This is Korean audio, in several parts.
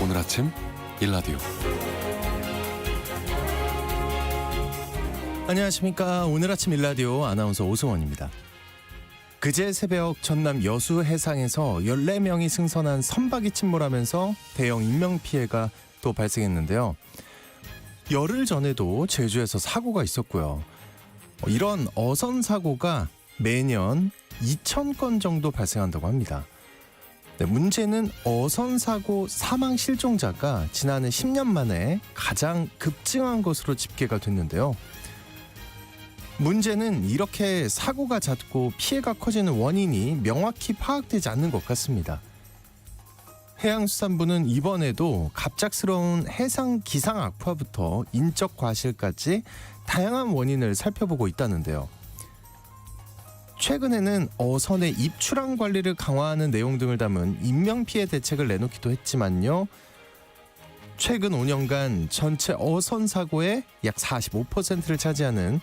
오늘 아침 일라디오. 안녕하십니까. 오늘 아침 일라디오 아나운서 오승원입니다. 그제 새벽 전남 여수 해상에서 14명이 승선한 선박이 침몰하면서 대형 인명피해가 또 발생했는데요. 열흘 전에도 제주에서 사고가 있었고요. 이런 어선 사고가 매년 2,000건 정도 발생한다고 합니다. 문제는 어선 사고 사망 실종자가 지난해 10년 만에 가장 급증한 것으로 집계가 됐는데요. 문제는 이렇게 사고가 잦고 피해가 커지는 원인이 명확히 파악되지 않는 것 같습니다. 해양수산부는 이번에도 갑작스러운 해상 기상 악화부터 인적 과실까지 다양한 원인을 살펴보고 있다는데요. 최근에는 어선의 입출항 관리를 강화하는 내용 등을 담은 인명피해 대책을 내놓기도 했지만요. 최근 5년간 전체 어선 사고의 약 45%를 차지하는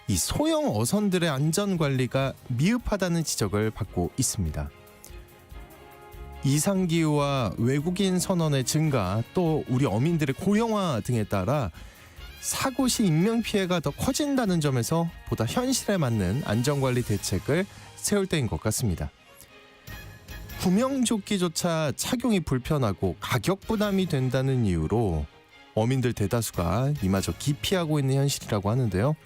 이 소형 어선들의 안전관리가 미흡하다는 지적을 받고 있습니다. 이상기후와 외국인 선원의 증가, 또 우리 어민들의 고령화 등에 따라 사고 시 인명피해가 더 커진다는 점에서 보다 현실에 맞는 안전관리 대책을 세울 때인 것 같습니다. 구명조끼조차 착용이 불편하고 가격 부담이 된다는 이유로 어민들 대다수가 이마저 기피하고 있는 현실이라고 하는데요.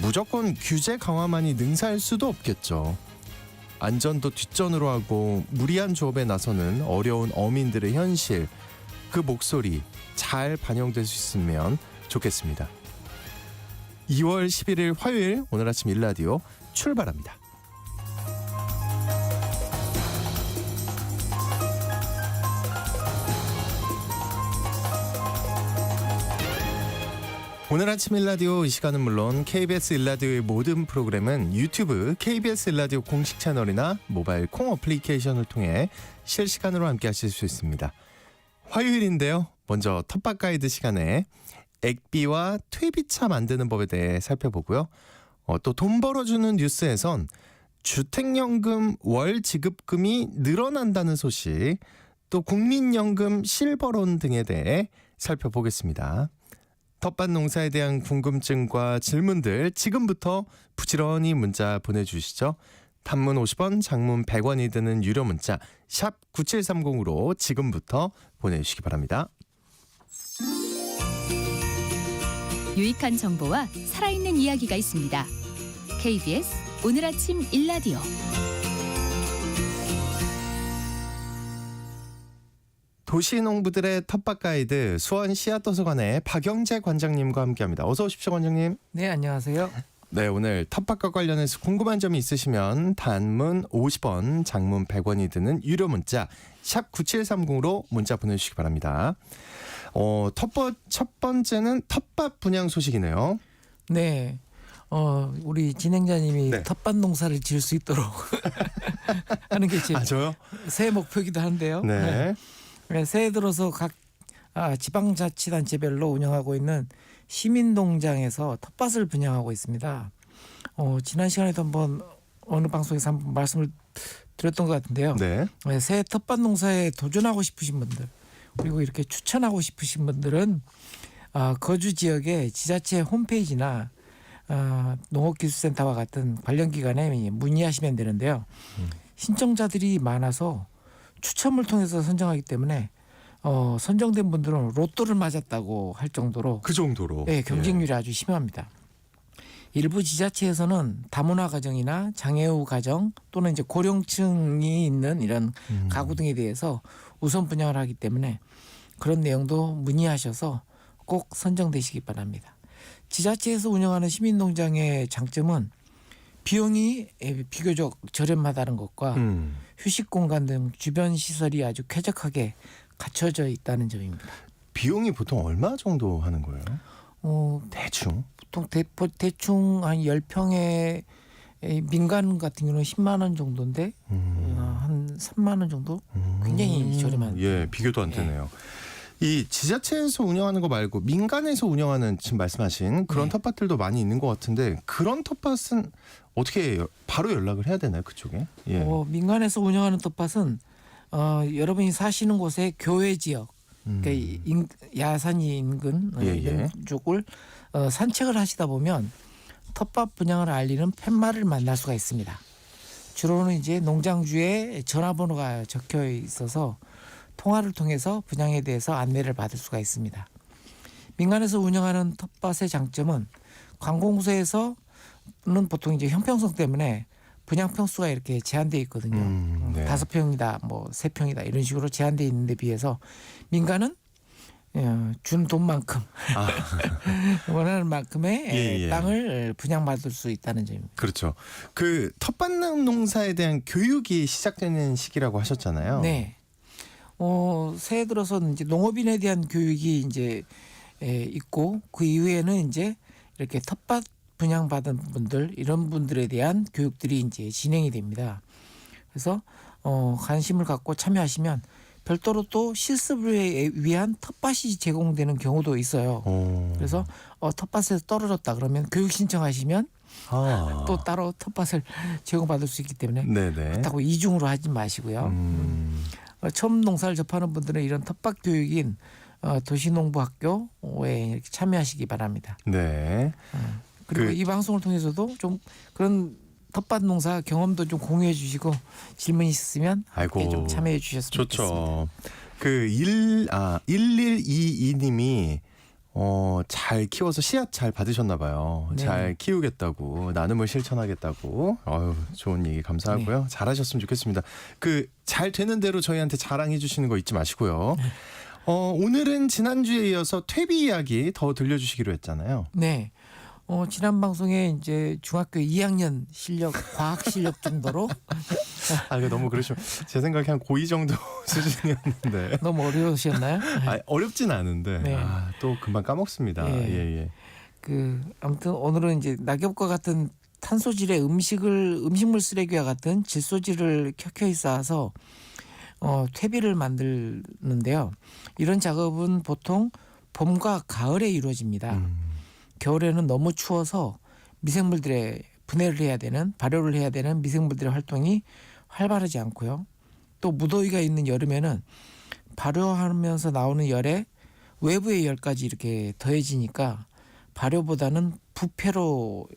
무조건 규제 강화만이 능사할 수도 없겠죠. 안전도 뒷전으로 하고 무리한 조업에 나서는 어려운 어민들의 현실, 그 목소리 잘 반영될 수 있으면 좋겠습니다. 2월 11일 화요일 오늘 아침 일라디오 출발합니다. 오늘 아침 일라디오 이 시간은 물론 KBS 일라디오의 모든 프로그램은 유튜브 KBS 일라디오 공식 채널이나 모바일 콩 어플리케이션을 통해 실시간으로 함께 하실 수 있습니다. 화요일인데요. 먼저 텃밭 가이드 시간에 액비와 퇴비차 만드는 법에 대해 살펴보고요. 또 돈 벌어주는 뉴스에선 주택연금 월 지급금이 늘어난다는 소식, 또 국민연금 실버론 등에 대해 살펴보겠습니다. 텃밭 농사에 대한 궁금증과 질문들 지금부터 부지런히 문자 보내주시죠. 단문 50원, 장문 100원이 드는 유료 문자 샵 9730으로 지금부터 보내주시기 바랍니다. 유익한 정보와 살아있는 이야기가 있습니다. KBS 오늘 아침 일라디오. 도시농부들의 텃밭 가이드 수원 씨앗도서관의 박영재 관장님과 함께합니다. 어서 오십시오, 관장님. 네, 안녕하세요. 네, 오늘 텃밭과 관련해서 궁금한 점이 있으시면 단문 50원, 장문 100원이 드는 유료 문자 샵 9730으로 문자 보내주시기 바랍니다. 첫 번째는 텃밭 분양 소식이네요. 네, 우리 진행자님이 네. 텃밭 농사를 지을 수 있도록 하는 게 제 저요? 새해 목표이기도 한데요. 네. 네, 새해 들어서 각 지방자치단체별로 운영하고 있는 시민농장에서 텃밭을 분양하고 있습니다. 지난 시간에도 한번 어느 방송에서 한번 말씀을 드렸던 것 같은데요. 네. 네, 새해 텃밭 농사에 도전하고 싶으신 분들, 그리고 이렇게 추천하고 싶으신 분들은 거주 지역의 지자체 홈페이지나 농업기술센터와 같은 관련 기관에 문의하시면 되는데요. 신청자들이 많아서 추첨을 통해서 선정하기 때문에 선정된 분들은 로또를 맞았다고 할 정도로 그 정도로. 네, 경쟁률이 아주 심합니다. 일부 지자체에서는 다문화 가정이나 장애우 가정 또는 이제 고령층이 있는 이런 가구 등에 대해서 우선 분양을 하기 때문에 그런 내용도 문의하셔서 꼭 선정되시기 바랍니다. 지자체에서 운영하는 시민농장의 장점은 비용이 비교적 저렴하다는 것과 휴식 공간 등 주변 시설이 아주 쾌적하게 갖춰져 있다는 점입니다. 비용이 보통 얼마 정도 하는 거예요? 대충? 보통 대충 한 10평에 민간 같은 경우는 10만 원 정도인데 한 3만 원 정도? 굉장히 저렴한. 예, 비교도 안 되네요. 이 지자체에서 운영하는 거 말고 민간에서 운영하는 지금 말씀하신 그런 네. 텃밭들도 많이 있는 것 같은데 그런 텃밭은 어떻게 바로 연락을 해야 되나요, 그쪽에? 예. 민간에서 운영하는 텃밭은 여러분이 사시는 곳의 교외 지역, 그러니까 야산이 인근 예, 이런 예. 쪽을 산책을 하시다 보면 텃밭 분양을 알리는 팻말을 만날 수가 있습니다. 주로는 이제 농장주에 전화번호가 적혀 있어서 통화를 통해서 분양에 대해서 안내를 받을 수가 있습니다. 민간에서 운영하는 텃밭의 장점은 관공서에서는 보통 이제 형평성 때문에 분양 평수가 이렇게 제한돼 있거든요. 네. 5평이다, 뭐 3평이다 이런 식으로 제한돼 있는데 비해서 민간은 준 돈만큼 원하는 만큼의 예, 예. 땅을 분양받을 수 있다는 점입니다. 그렇죠. 그 텃밭 농사에 대한 교육이 시작되는 시기라고 하셨잖아요. 네. 새해 들어서는 이제 농업인에 대한 교육이 이제 있고 그 이후에는 이제 이렇게 텃밭 분양받은 분들 이런 분들에 대한 교육들이 이제 진행이 됩니다. 그래서 관심을 갖고 참여하시면 별도로 또 실습을 위한 텃밭이 제공되는 경우도 있어요. 그래서 텃밭에서 떨어졌다 그러면 교육 신청하시면 또 따로 텃밭을 제공받을 수 있기 때문에 네네. 그렇다고 이중으로 하지 마시고요. 처음 농사를 접하는 분들은 이런 텃밭 교육인 도시농부학교에 이렇게 참여하시기 바랍니다. 네. 그리고 이 방송을 통해서도 좀 그런 텃밭 농사 경험도 좀 공유해 주시고 질문 있으면 좀 참여해 주셨으면 좋겠습니다. 좋죠. 그 1122님이 잘 키워서 씨앗 잘 받으셨나 봐요. 네. 잘 키우겠다고 나눔을 실천하겠다고. 좋은 얘기 감사하고요. 잘하셨으면 좋겠습니다. 그 잘 되는 대로 저희한테 자랑해 주시는 거 잊지 마시고요. 오늘은 지난주에 이어서 퇴비 이야기 더 들려주시기로 했잖아요. 네. 지난 방송에 이제 중학교 2학년 실력, 과학 실력 정도로 이거 너무 그러시면 제 생각에 한 고2 정도 수준이었는데 너무 어려우셨나요? 어렵진 않은데 네. 또 금방 까먹습니다. 예. 아무튼 오늘은 이제 낙엽과 같은 탄소질의 음식물 쓰레기와 같은 질소질을 켜켜이 쌓아서 퇴비를 만드는데요. 이런 작업은 보통 봄과 가을에 이루어집니다. 겨울에는 너무 추워서 미생물들의 발효를 해야 되는 미생물들의 활동이 활발하지 않고요. 또 무더위가 있는 여름에는 발효하면서 나오는 열에 외부의 열까지 이렇게 더해지니까 발효보다는 부패로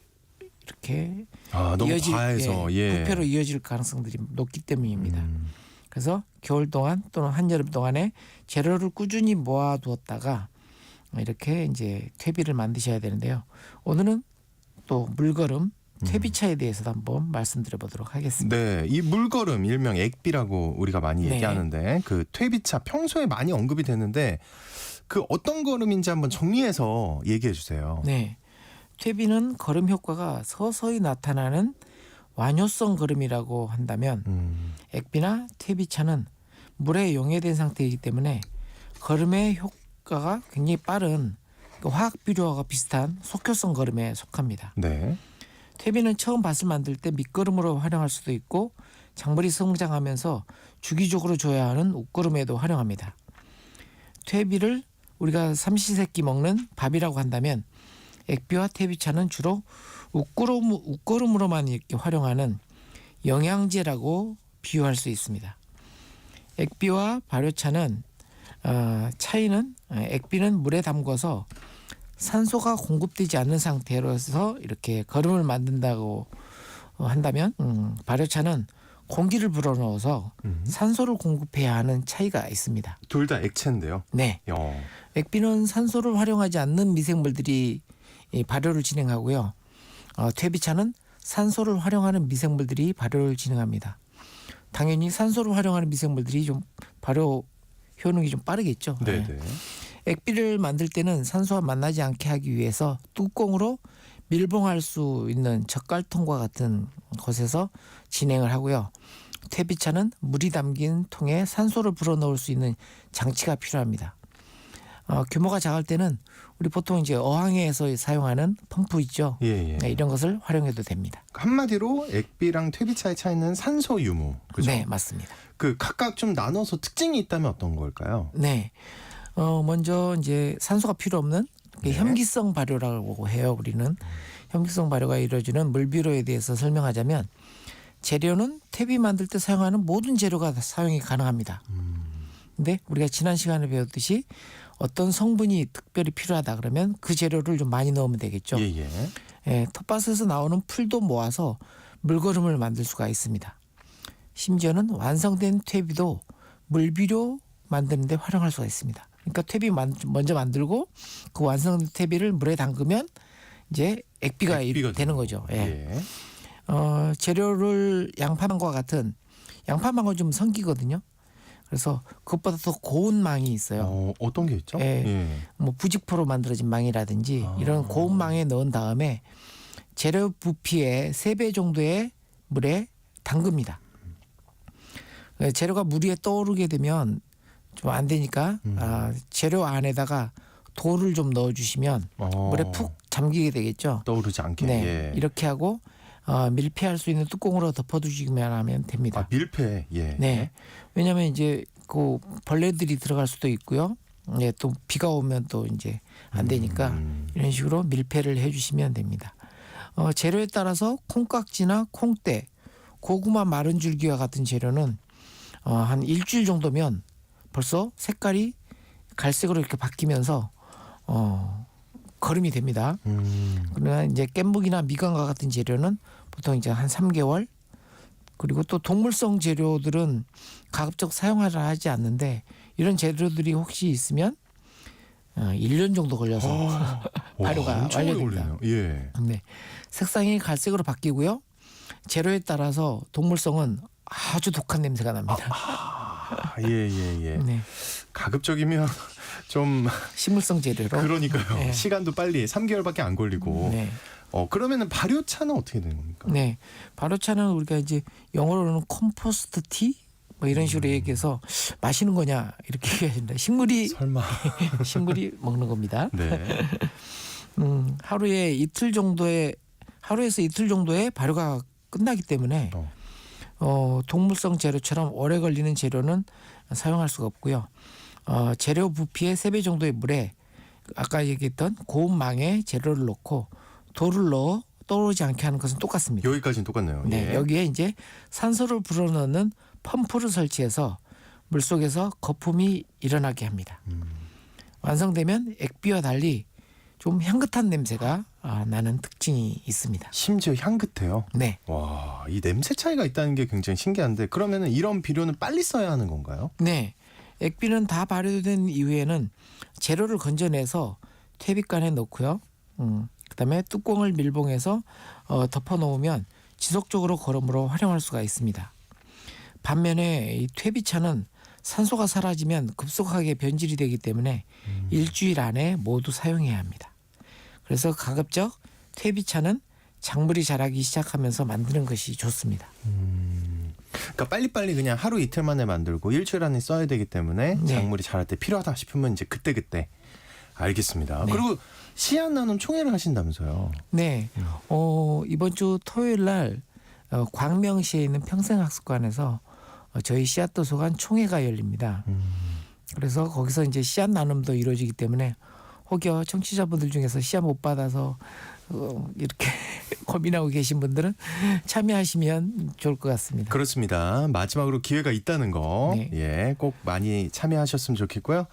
이렇게 너무 과해서 부패로 이어질 가능성들이 높기 때문입니다. 그래서 겨울 동안 또는 한여름 동안에 재료를 꾸준히 모아두었다가 이렇게 이제 퇴비를 만드셔야 되는데요. 오늘은 또 물거름 퇴비차에 대해서도 한번 말씀드려보도록 하겠습니다. 네, 이 물거름 일명 액비라고 우리가 많이 네. 얘기하는데 그 퇴비차 평소에 많이 언급이 되는데 그 어떤 거름인지 한번 정리해서 얘기해 주세요. 네, 퇴비는 거름 효과가 서서히 나타나는 완효성 거름이라고 한다면 액비나 퇴비차는 물에 용해된 상태이기 때문에 거름의 효과가 굉장히 빠른 화학 비료와 비슷한 속효성 거름에 속합니다. 네. 퇴비는 처음 밭을 만들 때 밑거름으로 활용할 수도 있고 작물이 성장하면서 주기적으로 줘야 하는 웃거름에도 활용합니다. 퇴비를 우리가 삼시세끼 먹는 밥이라고 한다면 액비와 퇴비차는 주로 웃거름으로만 이렇게 활용하는 영양제라고 비유할 수 있습니다. 액비와 발효차는 차이는 액비는 물에 담궈서 산소가 공급되지 않는 상태로서 이렇게 거름을 만든다고 한다면 발효차는 공기를 불어넣어서 산소를 공급해야 하는 차이가 있습니다. 둘 다 액체인데요. 네. 액비는 산소를 활용하지 않는 미생물들이 발효를 진행하고요. 퇴비차는 산소를 활용하는 미생물들이 발효를 진행합니다. 당연히 산소를 활용하는 미생물들이 좀 발효 효능이 좀 빠르겠죠. 네네. 액비를 만들 때는 산소와 만나지 않게 하기 위해서 뚜껑으로 밀봉할 수 있는 젓갈통과 같은 곳에서 진행을 하고요. 퇴비차는 물이 담긴 통에 산소를 불어넣을 수 있는 장치가 필요합니다. 규모가 작을 때는 우리 보통 이제 어항에서 사용하는 펌프 있죠. 예. 네, 이런 것을 활용해도 됩니다. 한마디로 액비랑 퇴비차의 차이는 산소 유무. 그죠? 네, 맞습니다. 그 각각 좀 나눠서 특징이 있다면 어떤 걸까요? 네. 먼저 이제 산소가 필요 없는 현기성 발효라고 해요. 우리는 현기성 발효가 이루어지는 물비료에 대해서 설명하자면 재료는 퇴비 만들 때 사용하는 모든 재료가 다 사용이 가능합니다. 근데 우리가 지난 시간에 배웠듯이 어떤 성분이 특별히 필요하다 그러면 그 재료를 좀 많이 넣으면 되겠죠. 예. 예, 텃밭에서 나오는 풀도 모아서 물거름을 만들 수가 있습니다. 심지어는 완성된 퇴비도 물비료 만드는 데 활용할 수가 있습니다. 그러니까 퇴비 먼저 만들고 그 완성된 퇴비를 물에 담그면 이제 액비가 되는 거죠. 예. 재료를 양파망과 같은 양파망은 좀 성기거든요. 그래서 그것보다 더 고운 망이 있어요. 어떤 게 있죠? 예. 뭐 부직포로 만들어진 망이라든지 이런 고운 망에 넣은 다음에 재료 부피의 3배 정도의 물에 담급니다. 재료가 물 위에 떠오르게 되면 좀 안 되니까 재료 안에다가 돌을 좀 넣어주시면 물에 푹 잠기게 되겠죠. 떠오르지 않게. 네, 예. 이렇게 하고 밀폐할 수 있는 뚜껑으로 덮어두시기만 하면 됩니다. 밀폐. 예. 네, 왜냐하면 이제 그 벌레들이 들어갈 수도 있고요. 예, 또 비가 오면 또 이제 안 되니까 이런 식으로 밀폐를 해주시면 됩니다. 재료에 따라서 콩깍지나 콩대, 고구마 마른 줄기와 같은 재료는 한 일주일 정도면 벌써 색깔이 갈색으로 이렇게 바뀌면서 거름이 됩니다. 그러나 이제 깻묵이나 미간과 같은 재료는 보통 이제 한 3개월, 그리고 또 동물성 재료들은 가급적 사용하려 하지 않는데 이런 재료들이 혹시 있으면 1년 정도 걸려서 발효가 완료됩니다. 예. 네, 색상이 갈색으로 바뀌고요. 재료에 따라서 동물성은 아주 독한 냄새가 납니다. 예. 네. 가급적이면 좀 식물성 재료로. 그러니까요. 네. 시간도 빨리 3개월밖에 안 걸리고. 네. 그러면은 발효차는 어떻게 되는 겁니까? 네. 발효차는 우리가 이제 영어로는 컴포스트 티 뭐 이런 식으로 얘기해서 마시는 거냐 이렇게 얘기합니다. 설마. 식물이 먹는 겁니다. 네. 하루에서 이틀 정도의 발효가 끝나기 때문에 동물성 재료처럼 오래 걸리는 재료는 사용할 수가 없고요. 재료 부피의 3배 정도의 물에 아까 얘기했던 고운 망에 재료를 넣고 돌을 넣어 떠오르지 않게 하는 것은 똑같습니다. 여기까지는 똑같네요. 네, 예. 여기에 이제 산소를 불어넣는 펌프를 설치해서 물속에서 거품이 일어나게 합니다. 완성되면 액비와 달리 좀 향긋한 냄새가 나는 특징이 있습니다. 심지어 향긋해요. 네. 와, 이 냄새 차이가 있다는 게 굉장히 신기한데 그러면은 이런 비료는 빨리 써야 하는 건가요? 네. 액비는 다 발효된 이후에는 재료를 건져내서 퇴비칸에 넣고요. 그다음에 뚜껑을 밀봉해서 덮어 놓으면 지속적으로 거름으로 활용할 수가 있습니다. 반면에 이 퇴비차는 산소가 사라지면 급속하게 변질이 되기 때문에 일주일 안에 모두 사용해야 합니다. 그래서 가급적 퇴비차는 작물이 자라기 시작하면서 만드는 것이 좋습니다. 그러니까 빨리빨리 그냥 하루 이틀 만에 만들고 일주일 안에 써야 되기 때문에 네. 작물이 자랄 때 필요하다 싶으면 이제 그때 알겠습니다. 네. 그리고 씨앗 나눔 총회를 하신다면서요? 네. 이번 주 토요일 날 광명시에 있는 평생학습관에서 저희 씨앗 도서관 총회가 열립니다. 그래서 거기서 이제 씨앗 나눔도 이루어지기 때문에 혹여 청취자분들 중에서 씨앗 못 받아서 이렇게 고민하고 계신 분들은 참여하시면 좋을 것 같습니다. 그렇습니다. 마지막으로 기회가 있다는 거, 네. 예, 꼭 많이 참여하셨으면 좋겠고요.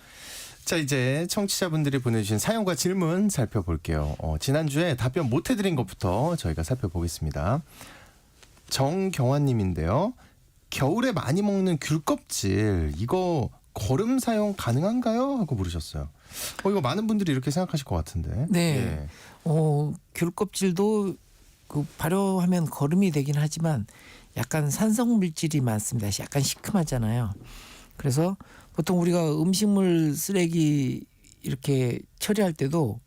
자, 이제 청취자분들이 보내주신 사연과 질문 살펴볼게요. 지난주에 답변 못 해드린 것부터 저희가 살펴보겠습니다. 정경환님인데요. 겨울에 많이 먹는 귤 껍질 이거 거름 사용 가능한가요? 하고 물으셨어요. 이거 많은 분들이 이렇게 생각하실 것 같은데. 네. 예. 귤 껍질도 그 발효하면 거름이 되긴 하지만 약간 산성 물질이 많습니다. 약간 시큼하잖아요. 그래서 보통 우리가 음식물 쓰레기 이렇게 처리할 때도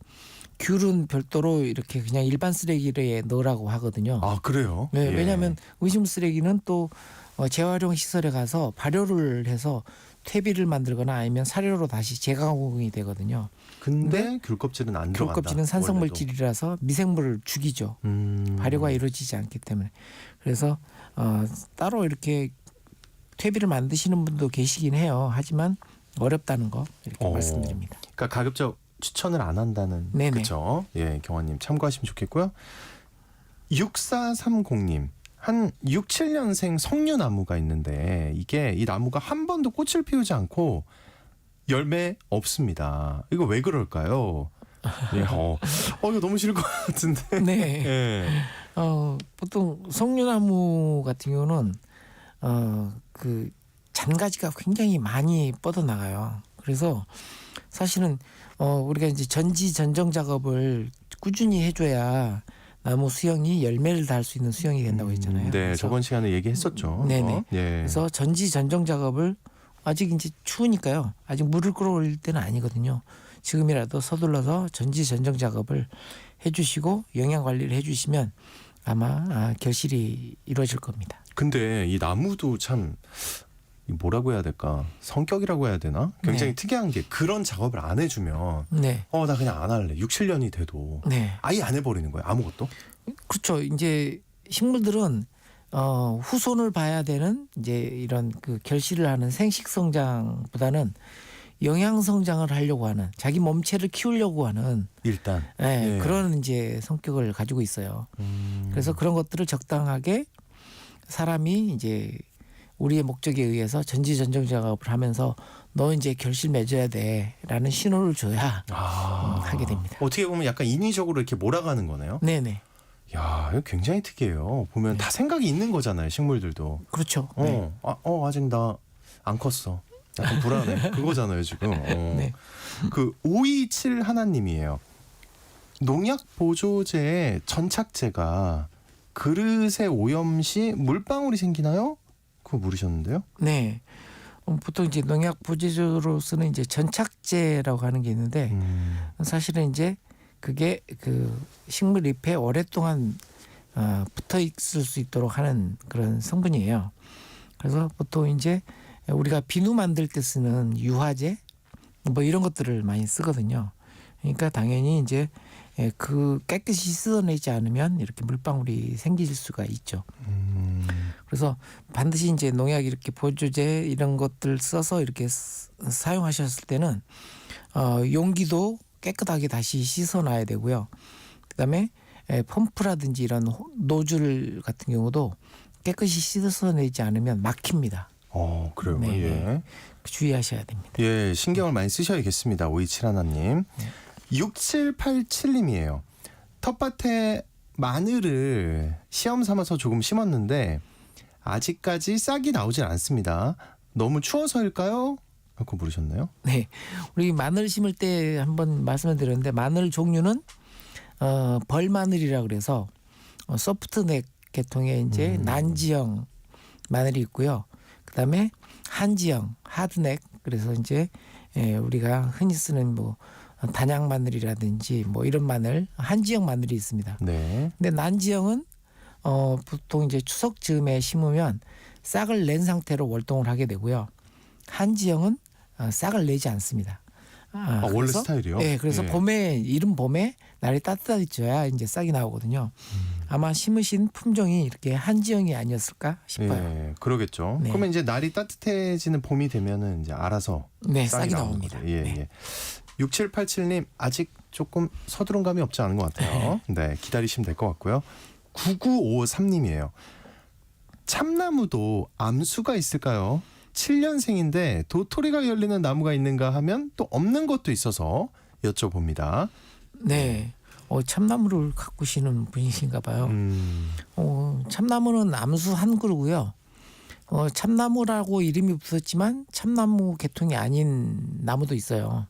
귤은 별도로 이렇게 그냥 일반 쓰레기에 넣으라고 하거든요. 아, 그래요? 네, 예. 왜냐하면 음식물 쓰레기는 또 재활용 시설에 가서 발효를 해서 퇴비를 만들거나 아니면 사료로 다시 재가공이 되거든요. 근데 귤 껍질은 안 귤 들어간다. 껍질은 산성 물질이라서 미생물을 죽이죠. 발효가 이루어지지 않기 때문에. 그래서 따로 이렇게 퇴비를 만드시는 분도 계시긴 해요. 하지만 어렵다는 거 이렇게 말씀드립니다. 그러니까 가급적 추천을 안 한다는. 네네. 그렇죠. 예, 경환님 참고하시면 좋겠고요. 6430님. 한 6, 7년생 석류나무가 있는데 이게 이 나무가 한 번도 꽃을 피우지 않고 열매 없습니다. 이거 왜 그럴까요? 예, 이거 너무 싫을 것 같은데. 네. 예. 보통 석류나무 같은 경우는 그 잔가지가 굉장히 많이 뻗어 나가요. 그래서 사실은 우리가 이제 전지전정 작업을 꾸준히 해줘야 나무 수영이 열매를 달 수 있는 수영이 된다고 했잖아요. 네, 그래서 저번 시간에 얘기했었죠. 네네. 예. 그래서 전지전정 작업을 아직 이제 추우니까요. 아직 물을 끌어올릴 때는 아니거든요. 지금이라도 서둘러서 전지전정 작업을 해주시고 영양 관리를 해주시면 아마 결실이 이루어질 겁니다. 근데 이 나무도 참 뭐라고 해야 될까? 성격이라고 해야 되나? 굉장히 네. 특이한 게 그런 작업을 안 해주면 네, 나 그냥 안 할래. 6, 7년이 돼도 네, 아예 안 해버리는 거예요. 아무것도. 그렇죠. 이제 식물들은 후손을 봐야 되는 이제 이런 그 결실을 하는 생식 성장보다는 영양 성장을 하려고 하는 자기 몸체를 키우려고 하는 일단. 예, 예. 그런 이제 성격을 가지고 있어요. 그래서 그런 것들을 적당하게 사람이 이제 우리의 목적에 의해서 전지전정 작업을 하면서 너 이제 결실 맺어야 돼라는 신호를 줘야 하게 됩니다. 어떻게 보면 약간 인위적으로 이렇게 몰아가는 거네요. 네네. 야, 이거 굉장히 특이해요. 보면 다 생각이 있는 거잖아요. 식물들도. 그렇죠. 네. 아직 나 안 컸어. 약간 불안해. 그거잖아요, 지금. 네. 그 527 하나님이에요. 농약 보조제의 전착제가 그릇에 오염 시 물방울이 생기나요? 그거 물으셨는데요. 네. 보통 이제 농약 보조제로 쓰는 이제 전착제라고 하는 게 있는데 사실은 이제 그게 그 식물 잎에 오랫동안 붙어 있을 수 있도록 하는 그런 성분이에요. 그래서 보통 이제 우리가 비누 만들 때 쓰는 유화제 뭐 이런 것들을 많이 쓰거든요. 그러니까 당연히 이제 그 깨끗이 씻어내지 않으면 이렇게 물방울이 생길 수가 있죠. 그래서 반드시 이제 농약 이렇게 보조제 이런 것들 써서 이렇게 사용하셨을 때는 용기도 깨끗하게 다시 씻어놔야 되고요. 그다음에 펌프라든지 이런 노즐 같은 경우도 깨끗이 씻어내지 않으면 막힙니다. 그래요. 네. 예. 주의하셔야 됩니다. 예, 신경을 많이 쓰셔야겠습니다. 527 하나님. 6787님이에요. 텃밭에 마늘을 시험 삼아서 조금 심었는데 아직까지 싹이 나오질 않습니다. 너무 추워서일까요? 하고 물으셨나요? 네, 우리 마늘 심을 때 한번 말씀을 드렸는데 마늘 종류는 벌마늘이라 그래서 소프트넥 계통의 이제 난지형 마늘이 있고요. 그다음에 한지형 하드넥 그래서 이제 우리가 흔히 쓰는 뭐 단양 마늘이라든지 뭐 이런 마늘 한지형 마늘이 있습니다. 네. 근데 난지형은 보통 이제 추석 즈음에 심으면 싹을 낸 상태로 월동을 하게 되고요. 한지형은 싹을 내지 않습니다. 원래 그래서, 스타일이요? 네, 그래서 예. 이른 봄에 날이 따뜻해져야 이제 싹이 나오거든요. 아마 심으신 품종이 이렇게 한지형이 아니었을까 싶어요. 예, 그러겠죠. 네. 그러면 이제 날이 따뜻해지는 봄이 되면은 이제 알아서 네, 싹이 싹이 나오는 나옵니다. 거죠. 예, 네. 예. 6787님 아직 조금 서두른 감이 없지 않은 것 같아요. 네, 기다리시면 될 것 같고요. 9953님이에요. 참나무도 암수가 있을까요? 7년생인데 도토리가 열리는 나무가 있는가 하면 또 없는 것도 있어서 여쭤봅니다. 네. 참나무를 가꾸시는 분이신가 봐요. 참나무는 암수 한 그루고요. 참나무라고 이름이 붙었지만 참나무 계통이 아닌 나무도 있어요.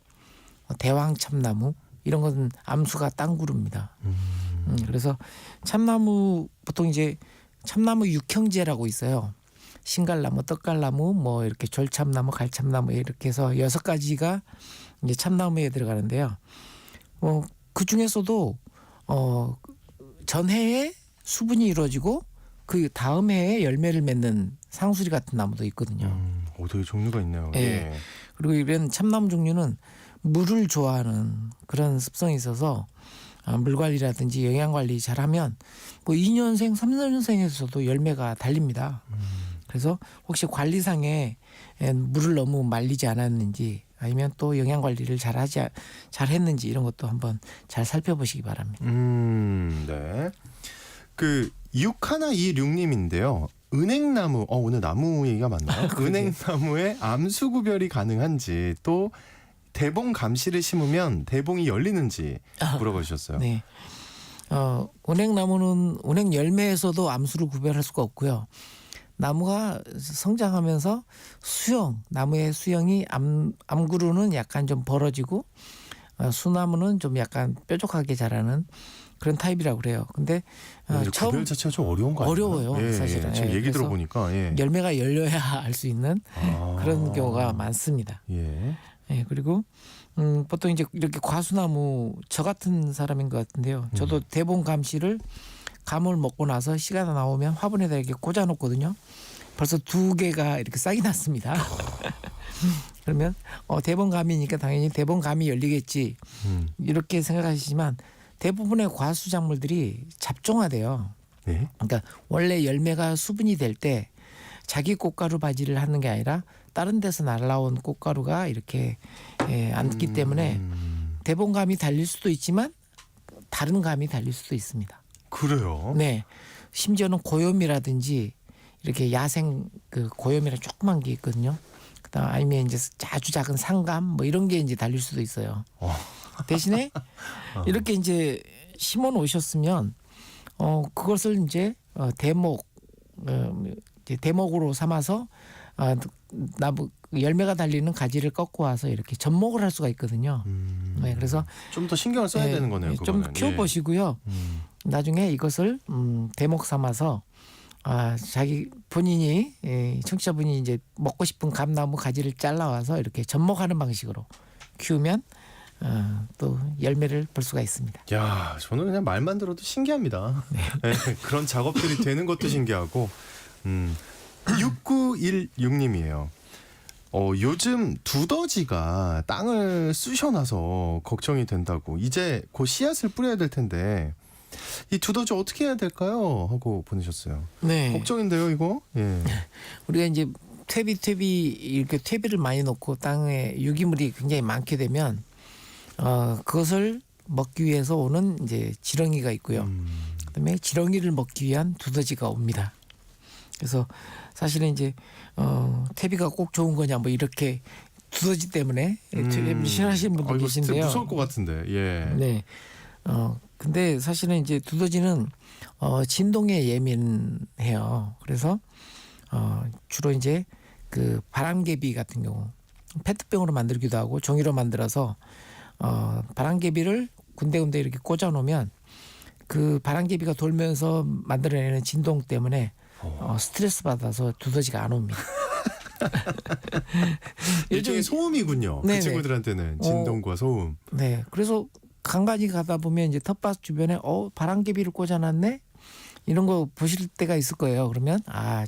대왕 참나무 이런 것은 암수가 딴 그루입니다. 그래서 참나무 보통 이제 참나무 육형제라고 있어요. 신갈나무, 떡갈나무, 뭐 이렇게 졸참나무, 갈참나무 이렇게 해서 6가지가 이제 참나무에 들어가는데요. 그 중에서도 전해에 수분이 이루어지고 그 다음 해에 열매를 맺는 상수리 같은 나무도 있거든요. 되게 종류가 있네요. 예. 예. 그리고 이런 참나무 종류는 물을 좋아하는 그런 습성이 있어서 물 관리라든지 영양 관리 잘하면 뭐 2년생, 3년생에서도 열매가 달립니다. 그래서 혹시 관리상에 물을 너무 말리지 않았는지 아니면 또 영양 관리를 잘했는지 이런 것도 한번 잘 살펴보시기 바랍니다. 네. 그 6126님인데요. 은행나무, 오늘 나무 얘기가 많나요? 은행나무에 암수 구별이 가능한지, 또 대봉 감시를 심으면 대봉이 열리는지 물어봐 주셨어요. 네. 은행나무는 은행 열매에서도 암수를 구별할 수가 없고요. 나무가 성장하면서 나무의 수형이 암구루는 약간 좀 벌어지고 수나무는 좀 약간 뾰족하게 자라는 그런 타입이라고 그래요. 근데 처음 구별 자체가 좀 어려운 거 아니에요? 어려워요, 사실은. 지금 예, 얘기 그래서 들어보니까 열매가 열려야 알 수 있는 그런 경우가 많습니다. 예. 예, 그리고 보통 이제 이렇게 과수나무 저 같은 사람인 것 같은데요. 저도 대봉 감시를 감을 먹고 나서 시간 나오면 화분에다 이렇게 꽂아 놓거든요. 벌써 2개가 이렇게 싹이 났습니다. 그러면 대봉감이니까 당연히 대봉감이 열리겠지 이렇게 생각하시지만 대부분의 과수 작물들이 잡종화돼요. 네. 그러니까 원래 열매가 수분이 될 때 자기 꽃가루 바지를 하는 게 아니라 다른 데서 날라온 꽃가루가 이렇게 앉기 때문에 대봉감이 달릴 수도 있지만 다른 감이 달릴 수도 있습니다. 그래요? 네, 심지어는 고요미라든지 이렇게 야생 그 고요미라 조그만 게 있거든요. 그다음 아니면 이제 아주 작은 상감 뭐 이런 게 이제 달릴 수도 있어요. 대신에 이렇게 이제 심어 놓으셨으면 그것을 이제 대목으로 삼아서 나무 열매가 달리는 가지를 꺾고 와서 이렇게 접목을 할 수가 있거든요. 네, 그래서 좀 더 신경을 써야 되는 거네요. 좀 그거는. 키워보시고요. 나중에 이것을 대목 삼아서 자기 본인이 청취자분이 이제 먹고 싶은 감나무 가지를 잘라와서 이렇게 접목하는 방식으로 키우면 또 열매를 볼 수가 있습니다. 야, 저는 그냥 말만 들어도 신기합니다. 네, 그런 작업들이 되는 것도 신기하고. 6916님이에요. 요즘 두더지가 땅을 쑤셔놔서 걱정이 된다고. 이제 곧 씨앗을 뿌려야 될 텐데 이 두더지 어떻게 해야 될까요? 하고 보내셨어요. 네. 걱정인데요, 이거. 예. 우리가 이제 퇴비 이렇게 퇴비를 많이 넣고 땅에 유기물이 굉장히 많게 되면 그것을 먹기 위해서 오는 이제 지렁이가 있고요. 그다음에 지렁이를 먹기 위한 두더지가 옵니다. 그래서 사실은 이제 퇴비가 꼭 좋은 거냐 뭐 이렇게 두더지 때문에 퇴비를 싫어하시는 분도 이거 진짜 계신데요. 무서울 것 같은데. 예. 네. 근데 사실은 이제 두더지는 진동에 예민해요. 그래서 주로 이제 그 바람개비 같은 경우 페트병으로 만들기도 하고 종이로 만들어서 바람개비를 군데군데 이렇게 꽂아 놓으면 그 바람개비가 돌면서 만들어내는 진동 때문에 스트레스 받아서 두더지가 안 옵니다. 일종의 소음이군요. 네네. 그 친구들한테는 진동과 소음. 네, 그래서 간간히 가다 보면 이제 텃밭 주변에 바람개비를 꽂아놨네 이런 거 보실 때가 있을 거예요. 그러면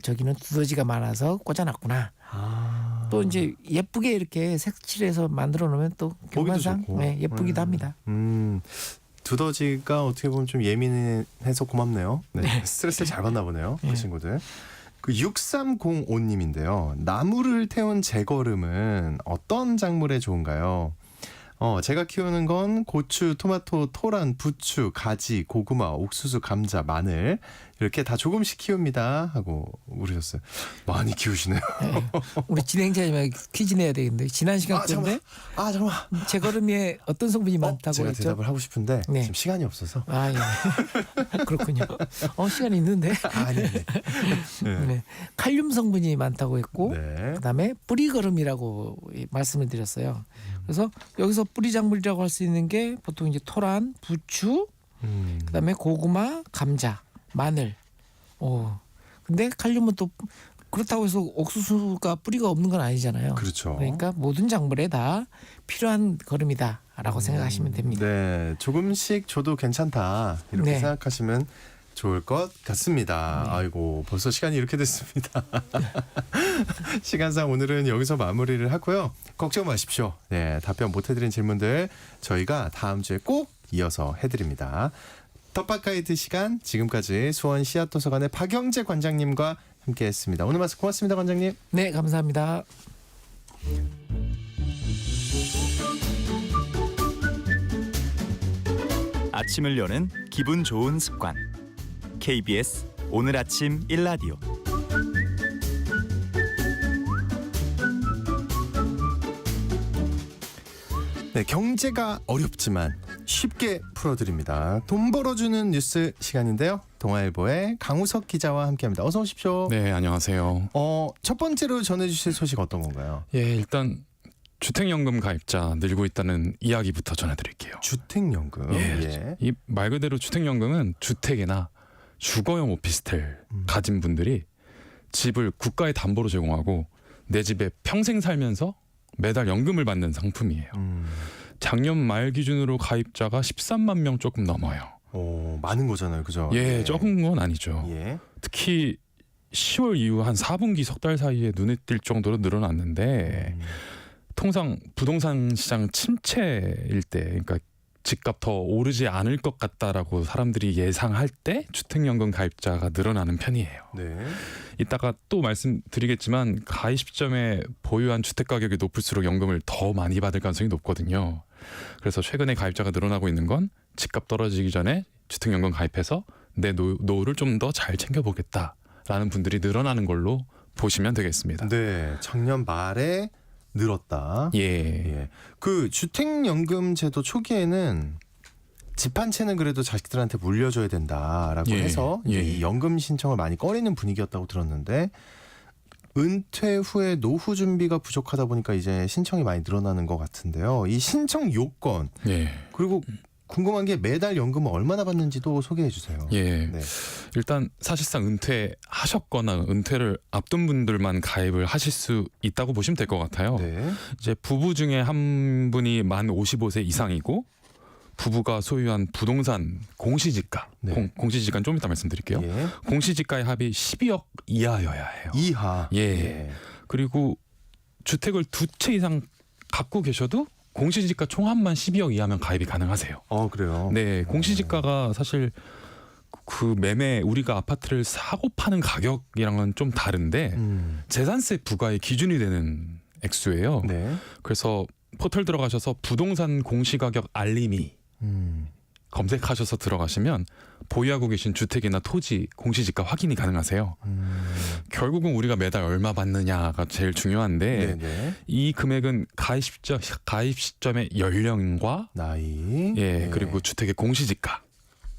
저기는 두더지가 많아서 꽂아놨구나. 또 이제 예쁘게 이렇게 색칠해서 만들어 놓으면 또 경관상 예쁘기도 합니다. 두더지가 어떻게 보면 좀 예민해서 고맙네요. 네. 스트레스를 잘 받나 보네요. 그 친구들. 그 6305님인데요. 나무를 태운 제거름은 어떤 작물에 좋은가요? 제가 키우는 건 고추, 토마토, 토란, 부추, 가지, 고구마, 옥수수, 감자, 마늘 이렇게 다 조금씩 키웁니다 하고 물으셨어요. 많이 키우시네요. 네. 우리 진행자님에게 퀴즈 내야 되겠는데 지난 시간 때인데 잠깐만. 제거름에 어떤 성분이 많다고 제가 했죠? 대답을 하고 싶은데 네. 지금 시간이 없어서. 예. 그렇군요. 시간이 있는데. 네. 네. 칼륨 성분이 많다고 했고 네. 그다음에 뿌리거름이라고 말씀을 드렸어요. 그래서 여기서 뿌리 작물이라고 할 수 있는 게 보통 이제 토란, 부추, 그다음에 고구마, 감자, 마늘. 근데 칼륨은 또 그렇다고 해서 옥수수가 뿌리가 없는 건 아니잖아요. 그렇죠. 그러니까 모든 작물에 다 필요한 거름이다라고 생각하시면 됩니다. 네, 조금씩 줘도 괜찮다 이렇게 네. 생각하시면 좋을 것 같습니다. 네. 아이고 벌써 시간이 이렇게 됐습니다. 시간상 오늘은 여기서 마무리를 하고요. 걱정 마십시오. 네, 답변 못 해드린 질문들 저희가 다음 주에 꼭 이어서 해드립니다. 텃밭 가이드 시간 지금까지 수원 씨앗도서관의 박영재 관장님과 함께했습니다. 오늘 말씀 고맙습니다, 관장님. 네, 감사합니다. 아침을 여는 기분 좋은 습관. KBS 오늘 아침 일라디오. 네, 경제가 어렵지만 쉽게 풀어드립니다. 돈 벌어주는 뉴스 시간인데요. 동아일보의 강우석 기자와 함께합니다. 어서 오십시오. 네, 안녕하세요. 첫 번째로 전해주실 소식 어떤 건가요? 예, 일단 주택연금 가입자 늘고 있다는 이야기부터 전해드릴게요. 주택연금. 예. 이 말 그대로 주택연금은 주택이나 주거용 오피스텔 가진 분들이 집을 국가에 담보로 제공하고 내 집에 평생 살면서 매달 연금을 받는 상품이에요. 작년 말 기준으로 가입자가 13만 명 조금 넘어요. 많은 거잖아요, 그죠? 예, 적은 건 아니죠. 예. 특히 10월 이후 한 4분기 석 달 사이에 눈에 띌 정도로 늘어났는데 통상 부동산 시장 침체일 때, 그러니까 집값 더 오르지 않을 것 같다라고 사람들이 예상할 때 주택연금 가입자가 늘어나는 편이에요. 네. 이따가 또 말씀드리겠지만 가입 시점에 보유한 주택 가격이 높을수록 연금을 더 많이 받을 가능성이 높거든요. 그래서 최근에 가입자가 늘어나고 있는 건 집값 떨어지기 전에 주택연금 가입해서 내 노후를 좀 더 잘 챙겨보겠다라는 분들이 늘어나는 걸로 보시면 되겠습니다. 네, 작년 말에 늘었다. 예. 그 주택연금 제도 초기에는 집 한 채는 그래도 자식들한테 물려줘야 된다라고 예, 해서 이제 예. 이 연금 신청을 많이 꺼리는 분위기였다고 들었는데 은퇴 후에 노후 준비가 부족하다 보니까 이제 신청이 많이 늘어나는 것 같은데요. 이 신청 요건 예. 그리고 궁금한 게 매달 연금을 얼마나 받는지도 소개해 주세요. 예. 네. 일단 사실상 은퇴하셨거나 은퇴를 앞둔 분들만 가입을 하실 수 있다고 보시면 될 것 같아요. 네. 이제 부부 중에 한 분이 만 55세 이상이고 부부가 소유한 부동산 공시지가, 네. 공시지가는 좀 이따 말씀드릴게요. 예. 공시지가의 합이 12억 이하여야 해요. 이하. 예. 그리고 주택을 2채 이상 갖고 계셔도 공시지가 총합만 12억 이하면 가입이 가능하세요. 그래요. 네, 공시지가가 사실 그 매매 우리가 아파트를 사고 파는 가격이랑은 좀 다른데 재산세 부과의 기준이 되는 액수예요. 네. 그래서 포털 들어가셔서 부동산 공시가격 알림이 검색하셔서 들어가시면 보유하고 계신 주택이나 토지 공시지가 확인이 가능하세요. 결국은 우리가 매달 얼마 받느냐가 제일 중요한데 네네. 이 금액은 가입 시점의 연령과 나이. 예, 그리고 주택의 공시지가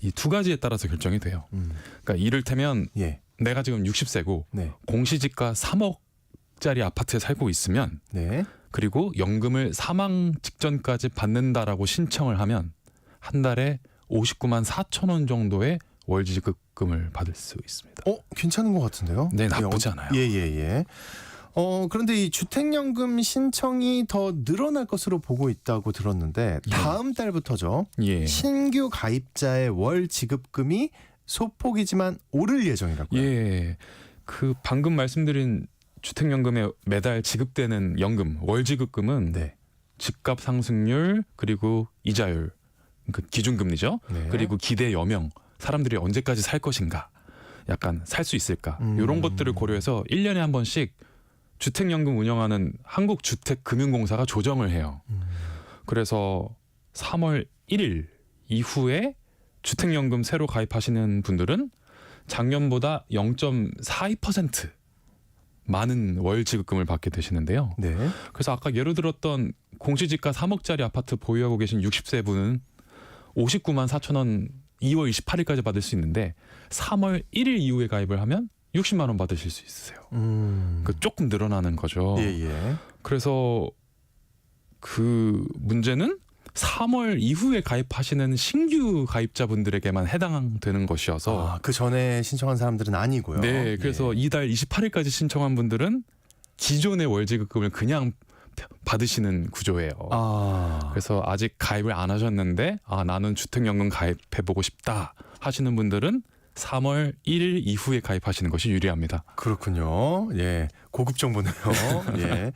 이 두 가지에 따라서 결정이 돼요. 그러니까 이를테면 예. 내가 지금 60세고 네. 공시지가 3억짜리 아파트에 살고 있으면 네. 그리고 연금을 사망 직전까지 받는다라고 신청을 하면 한 달에 59만 4천 원 정도의 월지급금을 받을 수 있습니다. 괜찮은 것 같은데요? 네, 나쁘지 않아요. 예. 그런데 이 주택연금 신청이 더 늘어날 것으로 보고 있다고 들었는데 다음 달부터죠. 예. 신규 가입자의 월 지급금이 소폭이지만 오를 예정이라고요. 예. 그 방금 말씀드린 주택연금에 매달 지급되는 연금, 월지급금은 네. 집값 상승률 그리고 이자율, 그 기준금리죠. 네. 그리고 기대 여명, 사람들이 언제까지 살 것인가, 약간 살 수 있을까 이런 것들을 고려해서 1년에 한 번씩 주택연금 운영하는 한국주택금융공사가 조정을 해요. 그래서 3월 1일 이후에 주택연금 새로 가입하시는 분들은 작년보다 0.42% 많은 월 지급금을 받게 되시는데요. 네. 그래서 아까 예로 들었던 공시지가 3억짜리 아파트 보유하고 계신 60세 분은 59만 4천 원 2월 28일까지 받을 수 있는데 3월 1일 이후에 가입을 하면 60만 원 받으실 수 있으세요. 그 조금 늘어나는 거죠. 예. 그래서 그 문제는 3월 이후에 가입하시는 신규 가입자분들에게만 해당되는 것이어서 그 전에 신청한 사람들은 아니고요. 네, 그래서 예. 이달 28일까지 신청한 분들은 기존의 월지급금을 그냥 받으시는 구조예요. 그래서 아직 가입을 안 하셨는데 나는 주택연금 가입해보고 싶다 하시는 분들은 3월 1일 이후에 가입하시는 것이 유리합니다. 그렇군요. 예, 고급 정보네요. 예.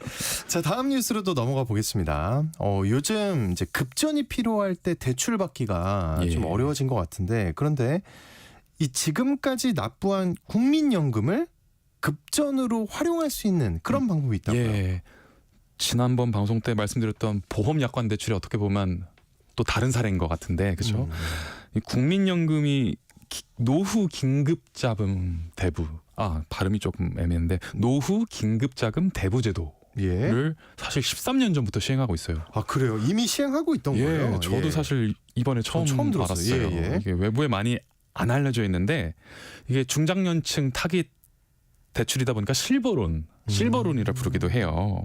자, 다음 뉴스로 또 넘어가 보겠습니다. 요즘 이제 급전이 필요할 때 대출 받기가 예. 좀 어려워진 것 같은데 그런데 이 지금까지 납부한 국민연금을 급전으로 활용할 수 있는 그런 방법이 있다고요. 예. 지난번 방송 때 말씀드렸던 보험 약관 대출이 어떻게 보면 또 다른 사례인 것 같은데, 그렇죠? 이 국민연금이 노후 긴급자금 대부 발음이 조금 애매한데 노후 긴급자금 대부제도를 예. 사실 13년 전부터 시행하고 있어요. 아 그래요? 이미 시행하고 있던 예, 거예요? 저도 예. 사실 이번에 처음 들었어요. 알았어요. 예, 예. 이게 외부에 많이 안 알려져 있는데 이게 중장년층 타깃 대출이다 보니까 실버론이라 부르기도 해요.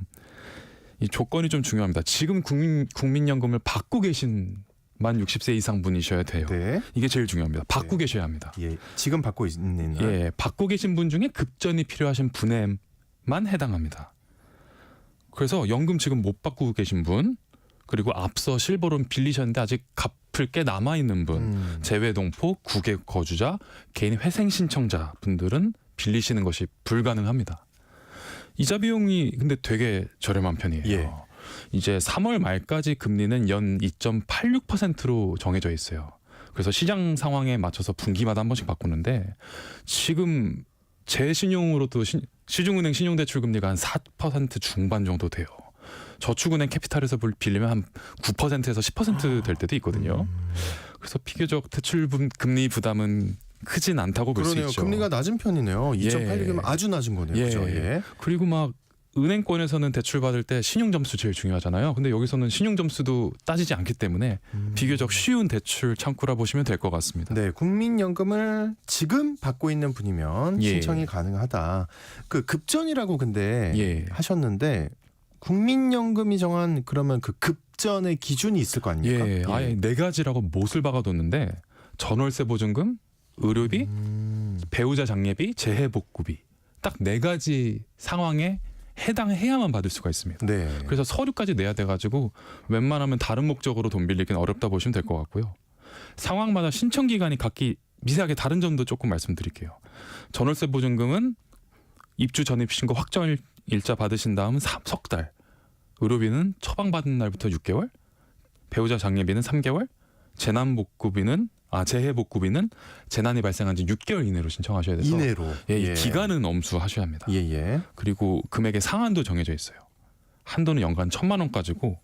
이 조건이 좀 중요합니다. 지금 국민연금을 받고 계신 만 60세 이상 분이셔야 돼요. 네. 이게 제일 중요합니다. 받고 네. 계셔야 합니다. 예. 지금 받고 있는 예, 받고 계신 분 중에 급전이 필요하신 분에만 해당합니다. 그래서 연금 지금 못 받고 계신 분, 그리고 앞서 실버론 빌리셨는데 아직 갚을 게 남아 있는 분, 재외동포, 국외 거주자, 개인 회생 신청자 분들은 빌리시는 것이 불가능합니다. 이자 비용이 근데 되게 저렴한 편이에요. 예. 이제 3월 말까지 금리는 연 2.86%로 정해져 있어요. 그래서 시장 상황에 맞춰서 분기마다 한 번씩 바꾸는데 지금 제 신용으로도 시중은행 신용대출 금리가 한 4% 중반 정도 돼요. 저축은행 캐피탈에서 빌리면 한 9%에서 10% 될 때도 있거든요. 그래서 비교적 대출 금리 부담은 크진 않다고 볼 수 그러네요. 있죠. 금리가 낮은 편이네요. 2.86이면 아주 낮은 거네요. 예. 그죠? 예. 그리고 막 은행권에서는 대출 받을 때 신용 점수 제일 중요하잖아요. 근데 여기서는 신용 점수도 따지지 않기 때문에 비교적 쉬운 대출 창구라 보시면 될 것 같습니다. 네, 국민연금을 지금 받고 있는 분이면 예. 신청이 가능하다. 그 급전이라고 근데 예. 하셨는데 국민연금이 정한 그러면 그 급전의 기준이 있을 거 아닙니까? 예, 아예 네 가지라고 못을 박아뒀는데 전월세 보증금, 의료비, 배우자 장례비, 재해복구비 딱 네 가지 상황에 해당해야만 받을 수가 있습니다. 네. 그래서 서류까지 내야 돼가지고 웬만하면 다른 목적으로 돈 빌리기는 어렵다 보시면 될 것 같고요. 상황마다 신청 기간이 각기 미세하게 다른 점도 조금 말씀드릴게요. 전월세 보증금은 입주 전입 신고 확정 일자 받으신 다음 석 달, 의료비는 처방받은 날부터 6개월, 배우자 장례비는 3개월, 재해복구비는 재난이 발생한 지 6개월 이내로 신청하셔야 돼서 이내로. 예, 이 기간은 엄수하셔야 합니다. 예, 예. 그리고 금액의 상한도 정해져 있어요. 한도는 연간 1,000만 원까지고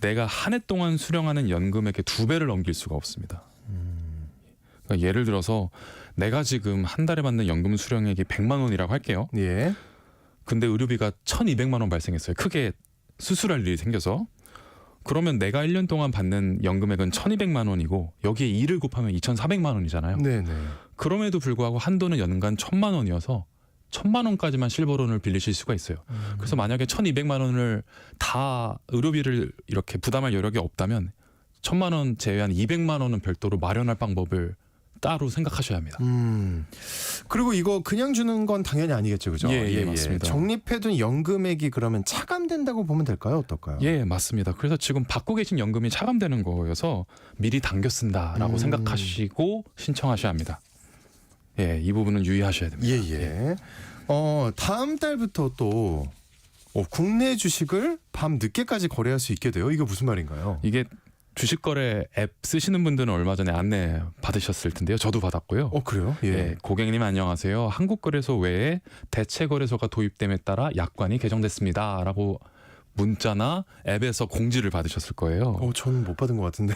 내가 한 해 동안 수령하는 연금액의 2배를 넘길 수가 없습니다. 그러니까 예를 들어서 내가 지금 한 달에 받는 연금 수령액이 100만 원이라고 할게요. 예. 근데 의료비가 1,200만 원 발생했어요. 크게 수술할 일이 생겨서. 그러면 내가 1년 동안 받는 연금액은 1,200만 원이고 여기에 2를 곱하면 2,400만 원이잖아요. 네, 네. 그럼에도 불구하고 한도는 연간 1,000만 원이어서 1,000만 원까지만 실버론을 빌리실 수가 있어요. 그래서 만약에 1,200만 원을 다 의료비를 이렇게 부담할 여력이 없다면 1,000만 원 제외한 200만 원은 별도로 마련할 방법을 따로 생각하셔야 합니다. 그리고 이거 그냥 주는 건 당연히 아니겠죠, 그죠? 예, 맞습니다. 적립해둔 연금액이 그러면 차감된다고 보면 될까요, 어떨까요? 예, 맞습니다. 그래서 지금 받고 계신 연금이 차감되는 거여서 미리 당겨 쓴다라고 생각하시고 신청하셔야 합니다. 예, 이 부분은 유의하셔야 됩니다. 예, 예. 다음 달부터 또 국내 주식을 밤 늦게까지 거래할 수 있게 돼요. 이거 무슨 말인가요? 이게 주식 거래 앱 쓰시는 분들은 얼마 전에 안내 받으셨을 텐데요. 저도 받았고요. 그래요? 예. 예, 고객님 안녕하세요. 한국거래소 외에 대체거래소가 도입됨에 따라 약관이 개정됐습니다라고 문자나 앱에서 공지를 받으셨을 거예요. 저는 못 받은 것 같은데.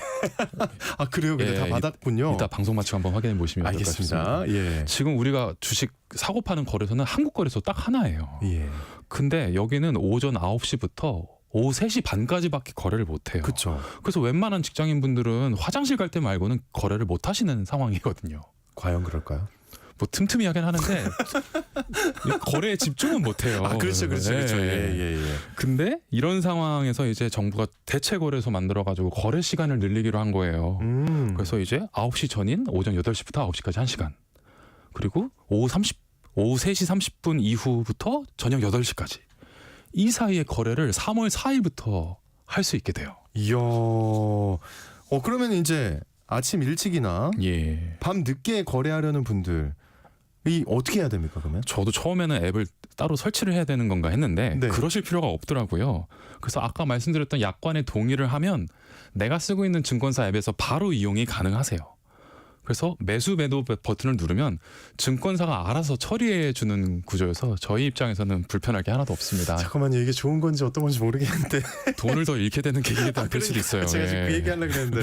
아, 그래요? 근데 예, 다 받았군요. 이따 방송 마치고 한번 확인해 보시면 될 것 같습니다. 알겠습니다. 예. 지금 우리가 주식 사고 파는 거래소는 한국거래소 딱 하나예요. 예. 근데 여기는 오전 9시부터 오후 3시 반까지밖에 거래를 못 해요. 그렇죠. 그래서 웬만한 직장인분들은 화장실 갈 때 말고는 거래를 못 하시는 상황이거든요. 과연 그럴까요? 뭐 틈틈이 하긴 하는데 거래에 집중은 못 해요. 그렇죠. 예. 근데 이런 상황에서 이제 정부가 대체 거래소 만들어 가지고 거래 시간을 늘리기로 한 거예요. 그래서 이제 9시 전인 오전 8시부터 9시까지 1시간. 그리고 오후 3시 30분 이후부터 저녁 8시까지. 이 사이에 거래를 3월 4일부터 할 수 있게 돼요. 이야. 그러면 이제 아침 일찍이나 예. 밤 늦게 거래하려는 분들이 어떻게 해야 됩니까, 그러면? 저도 처음에는 앱을 따로 설치를 해야 되는 건가 했는데 네. 그러실 필요가 없더라고요. 그래서 아까 말씀드렸던 약관에 동의를 하면 내가 쓰고 있는 증권사 앱에서 바로 이용이 가능하세요. 그래서 매수 매도 버튼을 누르면 증권사가 알아서 처리해 주는 구조여서 저희 입장에서는 불편할 게 하나도 없습니다. 잠깐만요. 이게 좋은 건지 어떤 건지 모르겠는데. 돈을 더 잃게 되는 계기가 될 수도 있어요. 제가 지금 예. 그 얘기하려고 했는데.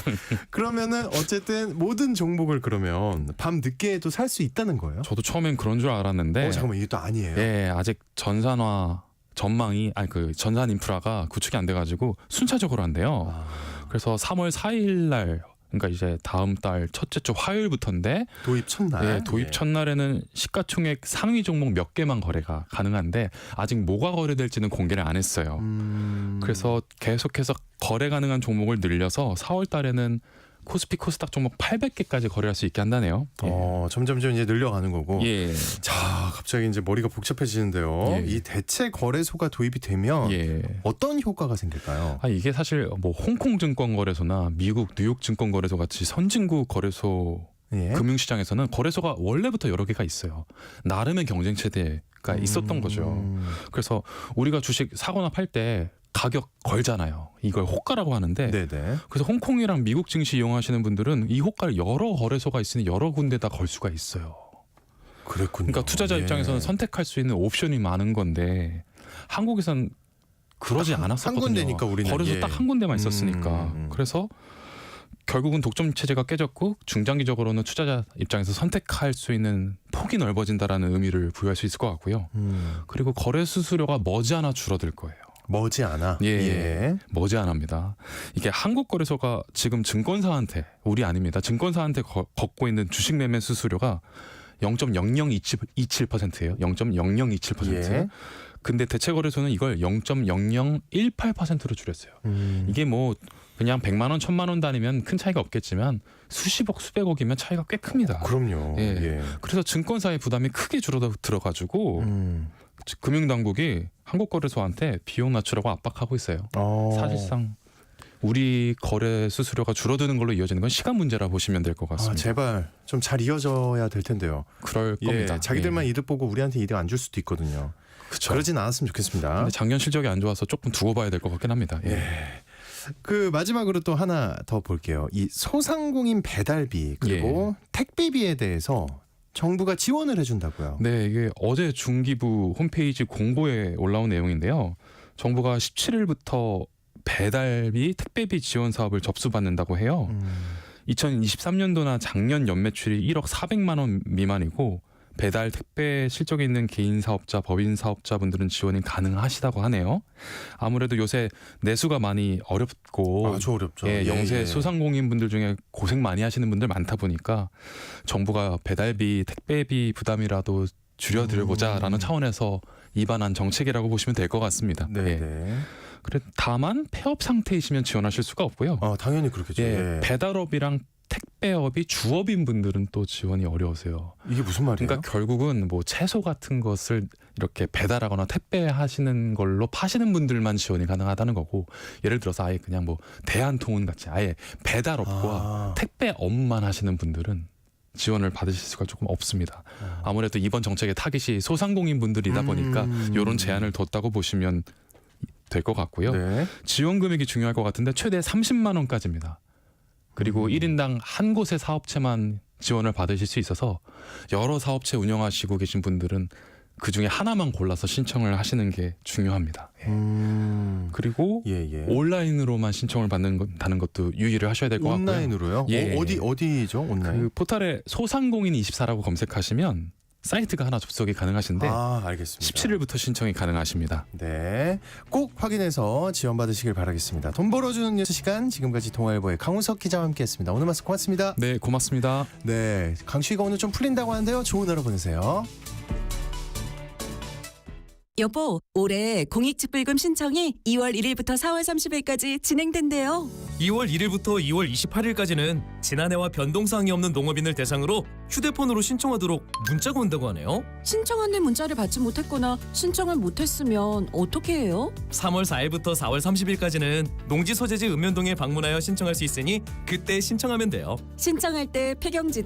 그러면은 어쨌든 모든 종목을 그러면 밤 늦게도 살 수 있다는 거예요? 저도 처음엔 그런 줄 알았는데 잠깐만 이게 또 아니에요. 예, 아직 전산화 전망이 그 전산 인프라가 구축이 안 돼가지고 순차적으로 한대요. 그래서 3월 4일 날 그러니까 이제 다음 달 첫째 주 화요일부터인데 도입 첫날. 예, 도입 첫날에는 시가총액 상위 종목 몇 개만 거래가 가능한데 아직 뭐가 거래될지는 공개를 안 했어요. 그래서 계속해서 거래 가능한 종목을 늘려서 4월 달에는 코스피 코스닥 종목 800개까지 거래할 수 있게 한다네요. 점점 이제 늘려가는 거고. 예. 자, 갑자기 이제 머리가 복잡해지는데요. 예. 이 대체 거래소가 도입이 되면 예. 어떤 효과가 생길까요? 이게 사실 뭐 홍콩 증권 거래소나 미국 뉴욕 증권 거래소 같이 선진국 거래소 예. 금융시장에서는 거래소가 원래부터 여러 개가 있어요. 나름의 경쟁 체제가 있었던 거죠. 그래서 우리가 주식 사거나 팔 때 가격 걸잖아요. 이걸 호가라고 하는데 네네. 그래서 홍콩이랑 미국 증시 이용하시는 분들은 이 호가를 여러 거래소가 있으니 여러 군데다 걸 수가 있어요. 그랬군요. 그러니까 투자자 예. 입장에서는 선택할 수 있는 옵션이 많은 건데 한국에선 그러지 않았었거든요. 한 군데니까 우리는. 거래소 예. 딱 한 군데만 있었으니까. 그래서 결국은 독점 체제가 깨졌고 중장기적으로는 투자자 입장에서 선택할 수 있는 폭이 넓어진다라는 의미를 부여할 수 있을 것 같고요. 그리고 거래 수수료가 머지않아 줄어들 거예요. 머지않아. 예. 머지않아입니다. 이게 한국거래소가 지금 증권사한테 우리 아닙니다. 증권사한테 걷고 있는 주식 매매 수수료가 0.0027%예요. 0.0027%. 예. 근데 대체거래소는 이걸 0.0018%로 줄였어요. 이게 뭐 그냥 100만 원, 1000만 원 단위면 큰 차이가 없겠지만 수십억, 수백억이면 차이가 꽤 큽니다. 그럼요. 예. 예. 그래서 증권사의 부담이 크게 줄어들어가지고 금융당국이 한국거래소한테 비용 낮추라고 압박하고 있어요. 사실상 우리 거래 수수료가 줄어드는 걸로 이어지는 건 시간 문제라 보시면 될 것 같습니다. 제발 좀 잘 이어져야 될 텐데요. 그럴 겁니다. 자기들만 이득 보고 우리한테 이득 안 줄 수도 있거든요. 그쵸. 그러진 않았으면 좋겠습니다. 근데 작년 실적이 안 좋아서 조금 두고 봐야 될 것 같긴 합니다. 예. 그 마지막으로 또 하나 더 볼게요. 이 소상공인 배달비 그리고 택배비에 대해서 정부가 지원을 해준다고요. 네, 이게 어제 중기부 홈페이지 공고에 올라온 내용인데요. 정부가 17일부터 배달비, 택배비 지원 사업을 접수받는다고 해요. 2023년도나 작년 연매출이 1억 400만 원 미만이고 배달, 택배 실적이 있는 개인 사업자, 법인 사업자분들은 지원이 가능하시다고 하네요. 아무래도 요새 내수가 많이 어렵고 아주 어렵죠. 영세 소상공인분들 중에 고생 많이 하시는 분들 많다 보니까 정부가 배달비, 택배비 부담이라도 줄여드려보자라는 차원에서 입안한 정책이라고 보시면 될 것 같습니다. 네. 그래 다만 폐업 상태이시면 지원하실 수가 없고요. 당연히 그렇겠죠. 배달업이랑 택배업이 주업인 분들은 또 지원이 어려우세요. 이게 무슨 말이에요? 그러니까 결국은 뭐 채소 같은 것을 이렇게 배달하거나 택배하시는 걸로 파시는 분들만 지원이 가능하다는 거고, 예를 들어서 아예 그냥 뭐 대한통운 같이 아예 배달업과 택배업만 하시는 분들은 지원을 받으실 수가 조금 없습니다. 아무래도 이번 정책의 타깃이 소상공인 분들이다 보니까 이런 제한을 뒀다고 보시면 될 것 같고요. 지원 금액이 중요할 것 같은데 최대 30만 원까지입니다. 그리고 1인당 한 곳의 사업체만 지원을 받으실 수 있어서 여러 사업체 운영하시고 계신 분들은 그중에 하나만 골라서 신청을 하시는 게 중요합니다. 그리고 온라인으로만 신청을 받는다는 것도 유의를 하셔야 될 것 같고요. 온라인으로요? 어디죠? 온라인? 그 포털에 소상공인24라고 검색하시면 사이트가 하나 접속이 가능하신데 알겠습니다. 17일부터 신청이 가능하십니다. 네, 꼭 확인해서 지원받으시길 바라겠습니다. 돈 벌어주는 뉴스 시간, 지금까지 동아일보의 강훈석 기자와 함께했습니다. 오늘 말씀 고맙습니다. 네, 고맙습니다. 네, 강추위가 오늘 좀 풀린다고 하는데요. 좋은 하루 보내세요. 여보, 올해 공익집불금 신청이 2월 1일부터 4월 30일까지 진행된대요. 2월 1일부터 2월 28일까지는 지난해와 변동사항이 없는 농업인을 대상으로 휴대폰으로 신청하도록 문자가 온다고 하네요. 신청한 문자를 받지 못했거나 신청을 못했으면 어떻게 해요? 3월 4일부터 4월 30일까지는 농지 소재지 읍면동에 방문하여 신청할 수 있으니 그때 신청하면 돼요. 신청할 때 폐경지